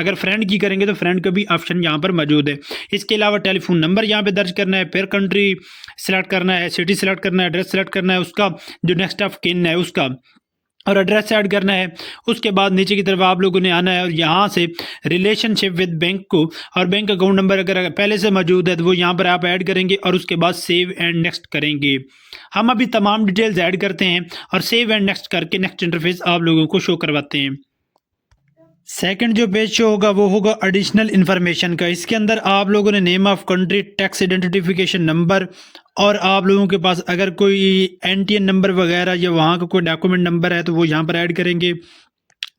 अगर फ्रेंड की करेंगे तो फ्रेंड का भी ऑप्शन यहाँ पर मौजूद है। इसके अलावा टेलीफोन नंबर यहाँ पे दर्ज करना है, फिर कंट्री सेलेक्ट करना है, सिटी सेलेक्ट करना है, एड्रेस सेलेक्ट करना है, उसका जो नेक्स्ट ऑफ किन है उसका और एड्रेस ऐड करना है। उसके बाद नीचे की तरफ आप लोगों ने आना है और यहाँ से रिलेशनशिप विद बैंक को और बैंक अकाउंट नंबर अगर पहले से मौजूद है तो वो यहाँ पर आप ऐड करेंगे और उसके बाद सेव एंड नेक्स्ट करेंगे। हम अभी तमाम डिटेल्स ऐड करते हैं और सेव एंड नेक्स्ट करके नेक्स्ट इंटरफेस आप लोगों को शो करवाते हैं। सेकंड जो पेज शो होगा वो होगा एडिशनल इन्फॉर्मेशन का। इसके अंदर आप लोगों ने name of country, tax identification number और आप लोगों के पास अगर कोई एनटीएन नंबर वगैरह या वहाँ का कोई डॉक्यूमेंट नंबर है तो वो यहाँ पर ऐड करेंगे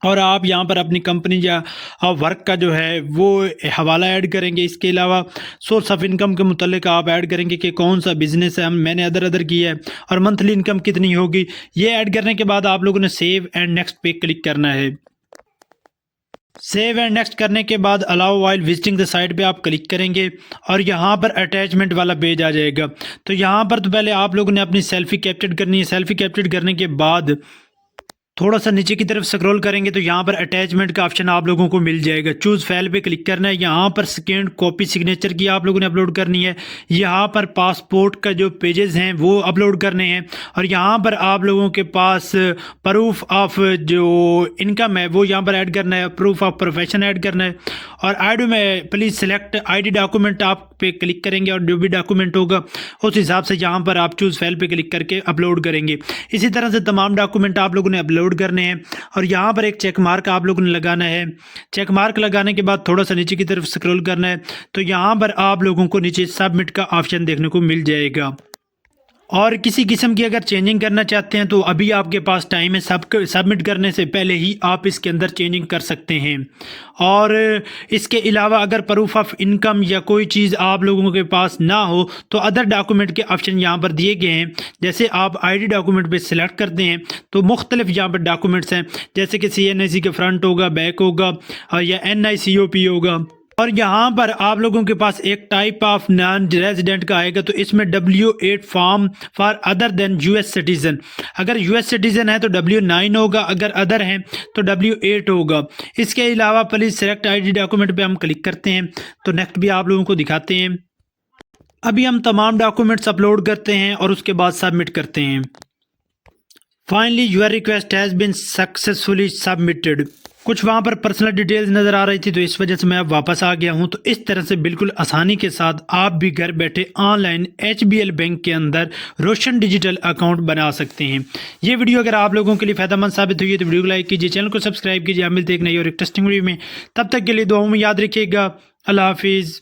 और आप यहाँ पर अपनी कंपनी या वर्क का जो है वो हवाला ऐड करेंगे। इसके अलावा सोर्स ऑफ इनकम के मुतालिक आप ऐड करेंगे कि कौन सा बिजनेस है, मैंने अदर किया है और मंथली इनकम कितनी होगी। ये ऐड करने के बाद आप लोगों ने सेव एंड नेक्स्ट पे क्लिक करना है। सेव एंड नेक्स्ट करने के बाद allow while visiting the site पे आप क्लिक करेंगे और यहाँ पर अटैचमेंट वाला पेज आ जाएगा। तो यहाँ पर तो पहले आप लोगों ने अपनी सेल्फी कैप्चर करनी है। सेल्फी कैप्चर करने के बाद थोड़ा सा नीचे की तरफ स्क्रॉल करेंगे तो यहाँ पर अटैचमेंट का ऑप्शन आप लोगों को मिल जाएगा। चूज़ फाइल पे क्लिक करना है। यहाँ पर स्कैन कॉपी सिग्नेचर की आप लोगों ने अपलोड करनी है। यहाँ पर पासपोर्ट का जो पेजेस हैं वो अपलोड करने हैं और यहाँ पर आप लोगों के पास प्रूफ ऑफ जो इनकम है वो यहाँ पर ऐड करना है, प्रूफ ऑफ प्रोफेशन ऐड करना है और आईडी में प्लीज़ सेलेक्ट आईडी डॉक्यूमेंट आप पे क्लिक करेंगे और जो भी डॉक्यूमेंट होगा उस हिसाब से यहाँ पर आप चूज़ फाइल पे क्लिक करके अपलोड करेंगे। इसी तरह से तमाम डॉक्यूमेंट आप लोगों ने अपलोड करने हैं और यहाँ पर एक चेक मार्क आप लोगों ने लगाना है। चेक मार्क लगाने के बाद थोड़ा सा नीचे की तरफ स्क्रॉल करना है तो यहाँ पर आप लोगों को नीचे सबमिट का ऑप्शन देखने को मिल जाएगा। और किसी किस्म की अगर चेंजिंग करना चाहते हैं तो अभी आपके पास टाइम है, सबमिट करने से पहले ही आप इसके अंदर चेंजिंग कर सकते हैं। और इसके अलावा अगर प्रूफ ऑफ इनकम या कोई चीज़ आप लोगों के पास ना हो तो अदर डॉक्यूमेंट के ऑप्शन यहाँ पर दिए गए हैं। जैसे आप आईडी डॉक्यूमेंट पे सिलेक्ट करते हैं तो मुख्तलिफ यहाँ पर डॉक्यूमेंट्स हैं, जैसे कि CNIC के फ्रंट होगा, बैक होगा या NICOP होगा। और यहाँ पर आप लोगों के पास एक टाइप ऑफ नॉन रेजिडेंट का आएगा तो इसमें W8 form for other than US citizen. अगर US सिटीज़न है तो W9 होगा, अगर अदर हैं तो W8 होगा। इसके अलावा प्लीज़ सेलेक्ट आईडी डॉक्यूमेंट पे हम क्लिक करते हैं तो नेक्स्ट भी आप लोगों को दिखाते हैं। अभी हम तमाम डॉक्यूमेंट्स अपलोड करते हैं और उसके बाद सबमिट करते हैं। Finally your request has been successfully submitted. कुछ वहाँ पर पर्सनल डिटेल्स नज़र आ रही थी तो इस वजह से मैं अब वापस आ गया हूँ। तो इस तरह से बिल्कुल आसानी के साथ आप भी घर बैठे ऑनलाइन HBL बैंक के अंदर रोशन डिजिटल अकाउंट बना सकते हैं। ये वीडियो अगर आप लोगों के लिए फ़ायदेमंद साबित हुई है तो वीडियो को लाइक कीजिए, चैनल को सब्सक्राइब कीजिए। आप मिलते एक नई और एक टेस्टिंग वीडियो में, तब तक के लिए दुआओं में याद रखिएगा। अल्लाह हाफिज़।